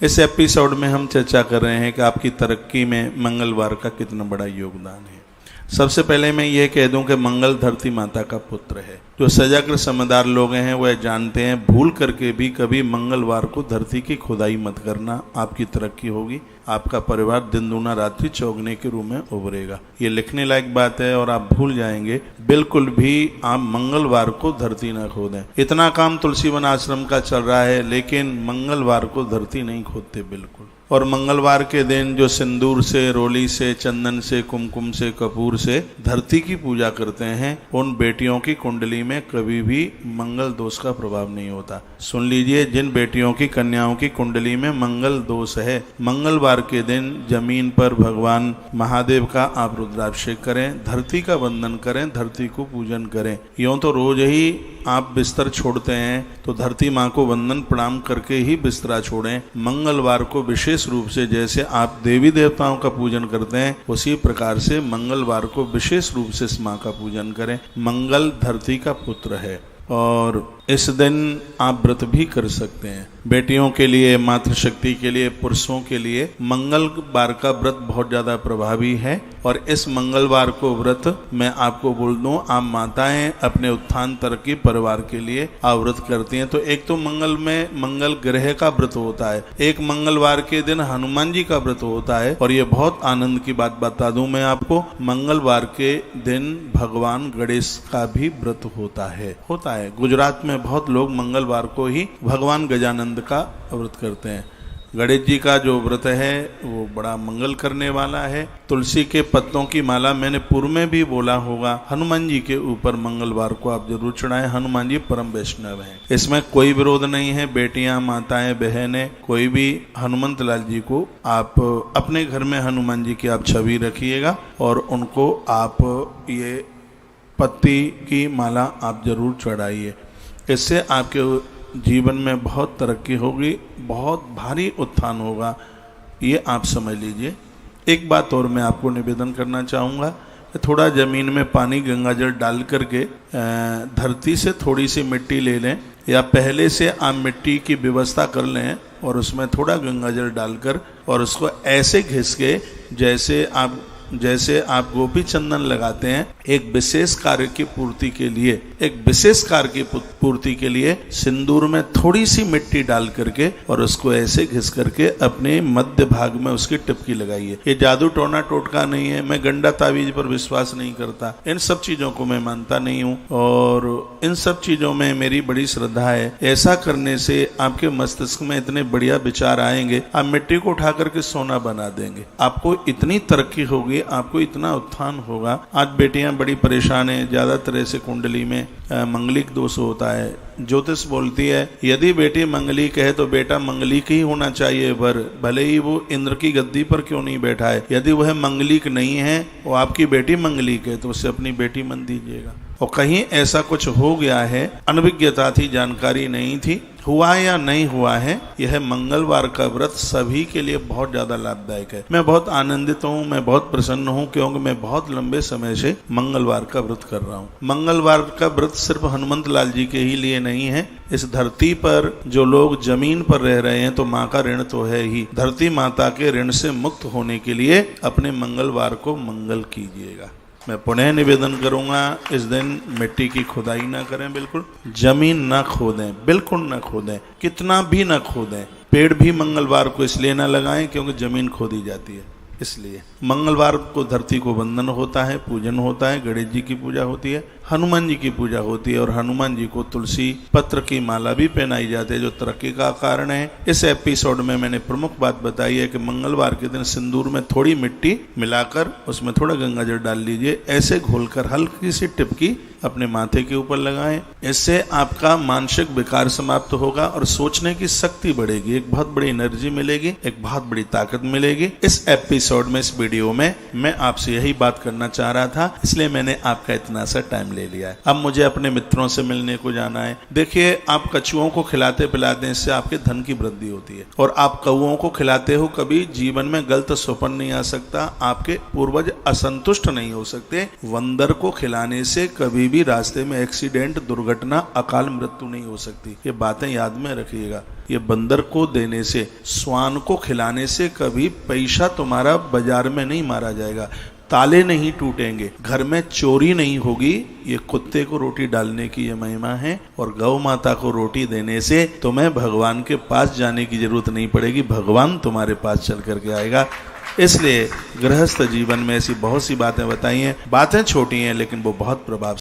इस एपिसोड में हम चर्चा कर रहे हैं कि आपकी तरक्की में मंगलवार का कितना बड़ा योगदान है। सबसे पहले मैं ये कह दूं कि मंगल धरती माता का पुत्र है। जो सजाग्र समझदार लोग हैं वह जानते हैं भूल करके भी कभी मंगलवार को धरती की खुदाई मत करना, आपकी तरक्की होगी, आपका परिवार दिन दूना रात्रि चौगने के रूप में उभरेगा। ये लिखने लायक बात है और आप भूल जाएंगे बिल्कुल भी आप मंगलवार को धरती न खोदें। इतना काम तुलसी वन आश्रम का चल रहा है लेकिन मंगलवार को धरती नहीं खोदते बिल्कुल। और मंगलवार के दिन जो सिंदूर से, रोली से, चंदन से, कुमकुम से, कपूर से धरती की पूजा करते हैं उन बेटियों की कुंडली में कभी भी मंगल दोष का प्रभाव नहीं होता। सुन लीजिए, जिन बेटियों की, कन्याओं की कुंडली में मंगल दोष है, मंगलवार के दिन जमीन पर भगवान महादेव का आप रुद्राभिषेक करें, धरती का वंदन करें, धरती को पूजन करें। यूं तो रोज ही आप बिस्तर छोड़ते हैं तो धरती माँ को वंदन प्रणाम करके ही बिस्तरा छोड़ें। मंगलवार को विशेष रूप से जैसे आप देवी देवताओं का पूजन करते हैं उसी प्रकार से मंगलवार को विशेष रूप से इस माँ का पूजन करें। मंगल धरती का पुत्र है और इस दिन आप व्रत भी कर सकते हैं। बेटियों के लिए, मातृशक्ति के लिए, पुरुषों के लिए मंगलवार का व्रत बहुत ज़्यादा प्रभावी है। और इस मंगलवार को व्रत मैं आपको बोल दूं, आप माताएं अपने उत्थान तरक्की परिवार के लिए आप व्रत करती हैं तो एक तो मंगल में मंगल ग्रह का व्रत होता है, एक मंगलवार के दिन हनुमान जी का व्रत होता है। और ये बहुत आनंद की बात बता दूं मैं आपको, मंगलवार के दिन भगवान गणेश का भी व्रत होता है। गुजरात में बहुत लोग मंगलवार को ही भगवान गजानंद का व्रत करते हैं। गणेश जी का जो व्रत है वो बड़ा मंगल करने वाला है। तुलसी के पत्तों की माला मैंने पूर्व में भी बोला होगा, हनुमान जी के ऊपर मंगलवार को आप जरूर चढ़ाएं। हनुमान जी परम वैष्णव हैं, इसमें कोई विरोध नहीं है। बेटियां, माताएं, बहनें, कोई भी हनुमंत लाल जी को आप अपने घर में हनुमान जी की आप छवि रखिएगा और उनको आप ये पत्ती की माला आप जरूर चढ़ाइए। इससे आपके जीवन में बहुत तरक्की होगी, बहुत भारी उत्थान होगा, ये आप समझ लीजिए। एक बात और मैं आपको निवेदन करना चाहूँगा कि थोड़ा ज़मीन में पानी गंगाजल डाल करके धरती से थोड़ी सी मिट्टी ले लें या पहले से आप मिट्टी की व्यवस्था कर लें और उसमें थोड़ा गंगाजल डालकर और उसको ऐसे घिस के जैसे आप गोपी चंदन लगाते हैं, एक विशेष कार्य की पूर्ति के लिए सिंदूर में थोड़ी सी मिट्टी डाल करके और उसको ऐसे घिस करके अपने मध्य भाग में उसकी टिपकी लगाइए। ये जादू टोना टोटका नहीं है, मैं गंडा तावीज पर विश्वास नहीं करता, इन सब चीजों को मैं मानता नहीं हूँ और इन सब चीजों में मेरी बड़ी श्रद्धा है। ऐसा करने से आपके मस्तिष्क में इतने बढ़िया विचार आएंगे, आप मिट्टी को उठा करके सोना बना देंगे। आपको इतनी तरक्की होगी, आपको इतना उत्थान होगा। आज बेटियां बड़ी परेशान हैं, ज्यादा तरह से कुंडली में मंगलिक दोष होता है। ज्योतिष बोलती है यदि बेटी मंगलिक है तो बेटा मंगलिक ही होना चाहिए, भले ही वो इंद्र की गद्दी पर क्यों नहीं बैठा है। यदि वह मंगलिक नहीं है, वो आपकी बेटी मंगलिक है तो उससे अपनी बेटी मन दीजिएगा। और कहीं ऐसा कुछ हो गया है, अनभिज्ञता थी, जानकारी नहीं थी, हुआ या नहीं हुआ है, यह मंगलवार का व्रत सभी के लिए बहुत ज्यादा लाभदायक है। मैं बहुत आनंदित हूँ, मैं बहुत प्रसन्न हूँ क्योंकि मैं बहुत लंबे समय से मंगलवार का व्रत कर रहा हूँ। मंगलवार का व्रत सिर्फ हनुमंत लाल जी के ही लिए नहीं है। इस धरती पर जो लोग जमीन पर रह रहे हैं तो माँ का ऋण तो है ही, धरती माता के ऋण से मुक्त होने के लिए अपने मंगलवार को मंगल कीजिएगा। मैं पुनः निवेदन करूंगा, इस दिन मिट्टी की खुदाई ना करें, बिल्कुल जमीन ना खोदें, बिल्कुल ना खोदें, कितना भी ना खोदें। पेड़ भी मंगलवार को इसलिए ना लगाएं क्योंकि जमीन खोदी जाती है, इसलिए मंगलवार को धरती को वंदन होता है, पूजन होता है, गणेश जी की पूजा होती है, हनुमान जी की पूजा होती है और हनुमान जी को तुलसी पत्र की माला भी पहनाई जाती है जो तरक्की का कारण है। इस एपिसोड में मैंने प्रमुख बात बताई है कि मंगलवार के दिन सिंदूर में थोड़ी मिट्टी मिलाकर उसमें थोड़ा गंगाजल डाल लीजिए, ऐसे घोलकर हल्की सी टिपकी अपने माथे के ऊपर लगाएं। इससे आपका मानसिक विकार समाप्त होगा और सोचने की शक्ति बढ़ेगी, एक बहुत बड़ी एनर्जी मिलेगी, एक बहुत बड़ी ताकत मिलेगी। इस एपिसोड में, इस वीडियो में मैं आपसे यही बात करना चाह रहा था, इसलिए मैंने आपका इतना सा टाइम ले लिया है। अब मुझे अपने मित्रों से मिलने को जाना है। देखिए, आप कछुओं को खिलाते पिलाते इससे आपके धन की वृद्धि होती है और आप कौओं को खिलाते हो, कभी जीवन में गलत स्वप्न नहीं आ सकता, आपके पूर्वज असंतुष्ट नहीं हो सकते। बंदर को खिलाने से कभी भी रास्ते में एक्सीडेंट, दुर्घटना, अकाल मृत्यु नहीं हो सकती। ये बातें याद में रखिएगा। ये बंदर को देने से, स्वान को खिलाने से कभी पैसा तुम्हारा बाजार में नहीं मारा जाएगा, ताले नहीं टूटेंगे, घर में चोरी नहीं होगी। ये कुत्ते को रोटी डालने की ये महिमा है। और गौ माता को रोटी देने से तुम्हें भगवान के पास जाने की जरूरत नहीं पड़ेगी, भगवान तुम्हारे पास चल करके आएगा। इसलिए गृहस्थ जीवन में ऐसी बहुत सी बातें बताई हैं। बातें छोटी हैं लेकिन वो बहुत प्रभाव